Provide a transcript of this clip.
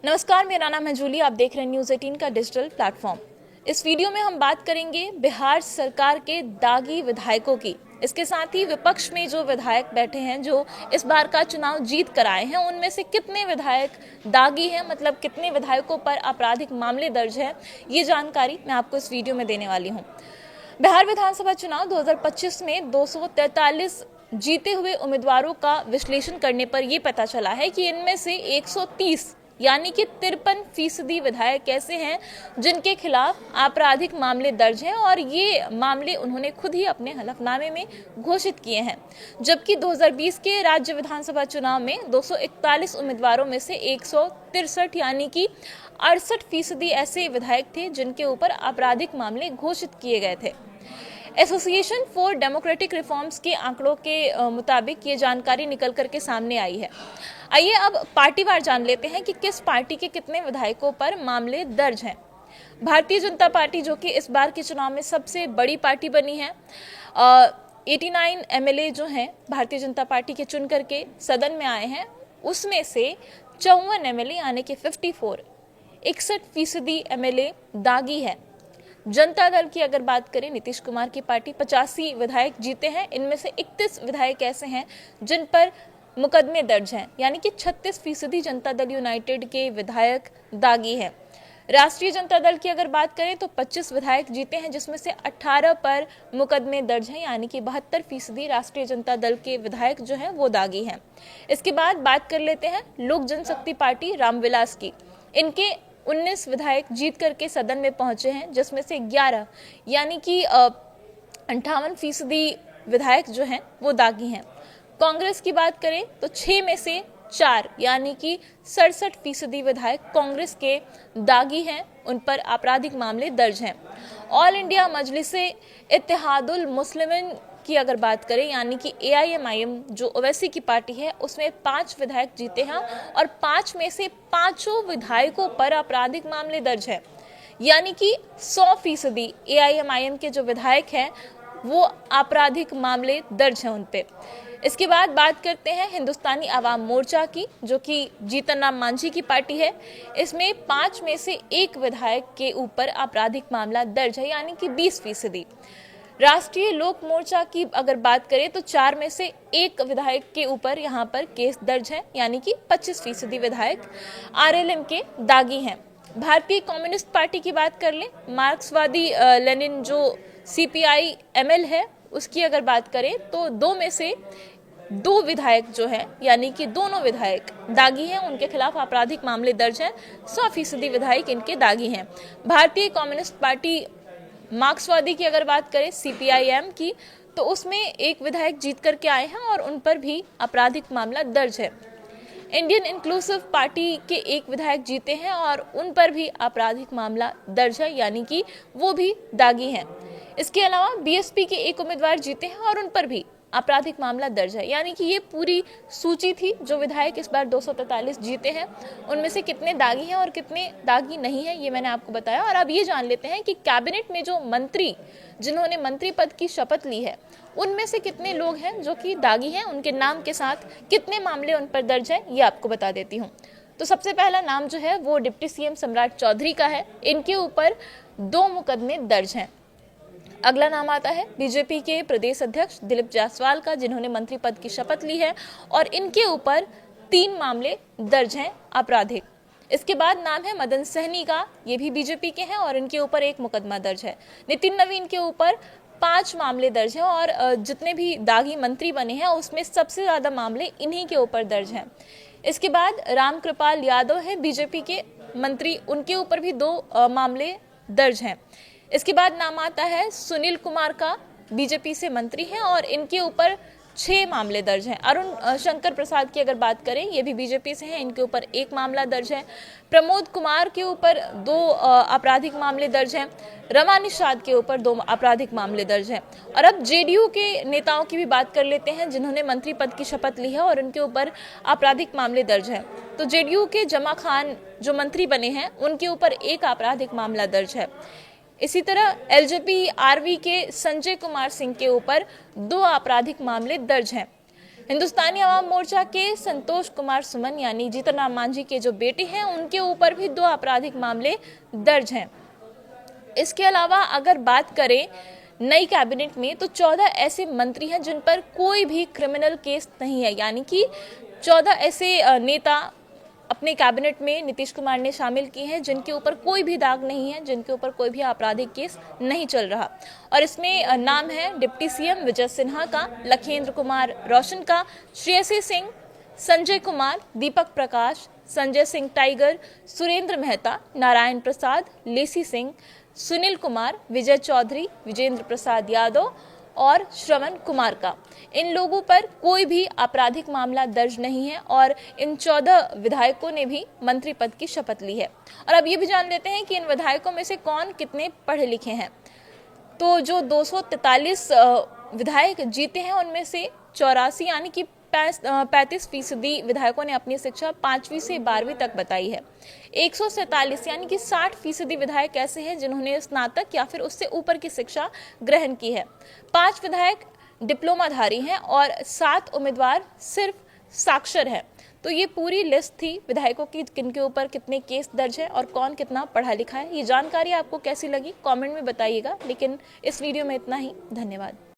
नमस्कार, मेरा नाम है जूली। आप देख रहे हैं न्यूज़ 18 का डिजिटल प्लेटफॉर्म। इस वीडियो में हम बात करेंगे बिहार सरकार के दागी विधायकों की। इसके साथ ही विपक्ष में जो विधायक बैठे हैं जो इस बार का चुनाव जीत कर आए हैं, उनमें से कितने विधायक दागी हैं, मतलब कितने विधायकों पर आपराधिक मामले दर्ज हैं, ये जानकारी मैं आपको इस वीडियो में देने वाली हूँ। बिहार विधानसभा चुनाव 2025 में 243 जीते हुए उम्मीदवारों का विश्लेषण करने पर यह पता चला है कि इनमें से 130 यानी कि 53% विधायक ऐसे हैं जिनके खिलाफ आपराधिक मामले दर्ज हैं और ये मामले उन्होंने खुद ही अपने हलफनामे में घोषित किए हैं। जबकि 2020 के राज्य विधानसभा चुनाव में 241 उम्मीदवारों में से 163 यानी कि 68% ऐसे विधायक थे जिनके ऊपर आपराधिक मामले घोषित किए गए थे। एसोसिएशन फॉर डेमोक्रेटिक रिफॉर्म्स के आंकड़ों के मुताबिक ये जानकारी निकल करके सामने आई है। आइए अब पार्टीवार जान लेते हैं कि किस पार्टी के कितने विधायकों पर मामले दर्ज हैं। भारतीय जनता पार्टी, जो कि इस बार के चुनाव में सबसे बड़ी पार्टी बनी है, 89 एमएलए जो हैं भारतीय जनता पार्टी के चुन करके सदन में आए हैं, उसमें से 54 एमएलए यानी कि 61% एमएलए दागी है। जनता दल की अगर बात करें, नीतीश कुमार की पार्टी 85 विधायक जीते हैं। इनमें से 31 विधायक ऐसे हैं जिन पर मुकदमे दर्ज हैं, यानी कि 36% जनता दल यूनाइटेड के विधायक दागी हैं। राष्ट्रीय जनता दल की अगर बात करें तो 25 विधायक जीते हैं, जिसमें से 18 पर मुकदमे दर्ज हैं, यानी कि 72% राष्ट्रीय जनता दल के विधायक जो हैं वो दागी हैं। इसके बाद बात कर लेते हैं लोक जनशक्ति पार्टी रामविलास की। इनके 19 विधायक जीत करके सदन में पहुंचे हैं, जिसमें से 11 यानी कि 58% विधायक जो हैं वो दागी हैं। कांग्रेस की बात करें तो 6 में से 4 यानी कि 67% विधायक कांग्रेस के दागी हैं, उन पर आपराधिक मामले दर्ज हैं। ऑल इंडिया मजलिसे इत्तेहादुल मुस्लिमीन की अगर बात करें, यानी कि AIMIM जो ओवैसी की पार्टी है, उसमें 5 विधायक जीते हैं और 5 में से 5 विधायकों पर आपराधिक मामले दर्ज है, यानी कि 100% AIMIM के जो विधायक हैं वो आपराधिक मामले दर्ज हैं उन पे। इसके बाद बात करते हैं हिंदुस्तानी आवाम मोर्चा की, जो कि जीतन राम मांझी की पार्टी है। इसमें 5 में से 1 विधायक के ऊपर आपराधिक मामला दर्ज है, यानी कि 20%। राष्ट्रीय लोक मोर्चा की अगर बात करें तो 4 में से 1 विधायक के ऊपर यहाँ पर केस दर्ज है, यानी कि 25% विधायक RLM के दागी हैं। भारतीय कम्युनिस्ट पार्टी की बात कर लें, मार्क्सवादी लेनिन जो CPI-ML है, उसकी अगर बात करें तो 2 में से 2 विधायक जो हैं, यानी कि दोनों विधायक दागी हैं, उनके खिलाफ आपराधिक मामले दर्ज हैं। 100% विधायक इनके दागी हैं। भारतीय कम्युनिस्ट पार्टी मार्क्सवादी की अगर बात करें CPI-M की, तो उसमें 1 विधायक जीत करके आए हैं और उन पर भी आपराधिक मामला दर्ज है। इंडियन इंक्लूसिव पार्टी के 1 विधायक जीते हैं और उन पर भी आपराधिक मामला दर्ज है, यानी कि वो भी दागी हैं। इसके अलावा BSP के 1 उम्मीदवार जीते हैं और उन पर भी आपराधिक मामला दर्ज है। यानी कि ये पूरी सूची थी जो विधायक इस बार 243 जीते हैं, उनमें से कितने दागी हैं और कितने दागी नहीं है, ये मैंने आपको बताया। और अब ये जान लेते हैं कि कैबिनेट में जो मंत्री जिन्होंने मंत्री पद की शपथ ली है, उनमें से कितने लोग हैं जो कि दागी हैं, उनके नाम के साथ कितने मामले उन पर दर्ज है, ये आपको बता देती हूँ। तो सबसे पहला नाम जो है वो डिप्टी CM सम्राट चौधरी का है। इनके ऊपर 2 मुकदमे दर्ज हैं। अगला नाम आता है बीजेपी के प्रदेश अध्यक्ष दिलीप जायसवाल का, जिन्होंने मंत्री पद की शपथ ली है और इनके ऊपर 3 मामले दर्ज हैं आपराधिक। इसके बाद नाम है मदन सहनी का, ये भी बीजेपी के हैं और इनके ऊपर 1 मुकदमा दर्ज है। नितिन नवीन के ऊपर 5 मामले दर्ज हैं और जितने भी दागी मंत्री बने हैं उसमें सबसे ज्यादा मामले इन्हीं के ऊपर दर्ज हैं। इसके बाद रामकृपाल यादव है बीजेपी के मंत्री, उनके ऊपर भी 2 मामले दर्ज हैं। इसके बाद नाम आता है सुनील कुमार का, बीजेपी से मंत्री हैं और इनके ऊपर 6 मामले दर्ज हैं। अरुण शंकर प्रसाद की अगर बात करें, ये भी बीजेपी से हैं, इनके ऊपर 1 मामला दर्ज है। प्रमोद कुमार के ऊपर 2 आपराधिक मामले दर्ज हैं। रमा निषाद के ऊपर 2 आपराधिक मामले दर्ज हैं। और अब JDU के नेताओं की भी बात कर लेते हैं जिन्होंने मंत्री पद की शपथ ली है और उनके ऊपर आपराधिक मामले दर्ज हैं। तो JDU के जमा खान जो मंत्री बने हैं, उनके ऊपर 1 आपराधिक मामला दर्ज है। इसी तरह LJP-RV के संजय कुमार सिंह के ऊपर 2 आपराधिक मामले दर्ज हैं। हिंदुस्तानी आवाम मोर्चा के संतोष कुमार सुमन यानी जीतन राम मांझी के जो बेटे हैं उनके ऊपर भी 2 आपराधिक मामले दर्ज हैं। इसके अलावा अगर बात करें नई कैबिनेट में तो 14 ऐसे मंत्री हैं जिन पर कोई भी क्रिमिनल केस नहीं है, यानी कि 14 ऐसे नेता अपने कैबिनेट में नीतीश कुमार ने शामिल किए हैं जिनके ऊपर कोई भी दाग नहीं है, जिनके ऊपर कोई भी आपराधिक केस नहीं चल रहा। और इसमें नाम है डिप्टी सीएम विजय सिन्हा का, लखेंद्र कुमार रोशन का, श्रेयसी सिंह, संजय कुमार, दीपक प्रकाश, संजय सिंह टाइगर, सुरेंद्र मेहता, नारायण प्रसाद, लेसी सिंह, सुनील कुमार, विजय चौधरी, विजेंद्र प्रसाद यादव और श्रवण कुमार का। इन लोगों पर कोई भी आपराधिक मामला दर्ज नहीं है और इन 14 विधायकों ने भी मंत्री पद की शपथ ली है। और अब ये भी जान लेते हैं कि इन विधायकों में से कौन कितने पढ़े लिखे हैं। तो जो 243 विधायक जीते हैं उनमें से 84 यानी कि 35% विधायकों ने अपनी शिक्षा 5वीं से 12वीं तक बताई है। 147 यानी कि 60% विधायक ऐसे हैं जिन्होंने स्नातक या फिर उससे ऊपर की शिक्षा ग्रहण की है। 5 विधायक डिप्लोमाधारी हैं और 7 उम्मीदवार सिर्फ साक्षर हैं। तो ये पूरी लिस्ट थी विधायकों की, किनके ऊपर कितने केस दर्ज है और कौन कितना पढ़ा लिखा है। ये जानकारी आपको कैसी लगी कमेंट में बताइएगा। लेकिन इस वीडियो में इतना ही। धन्यवाद।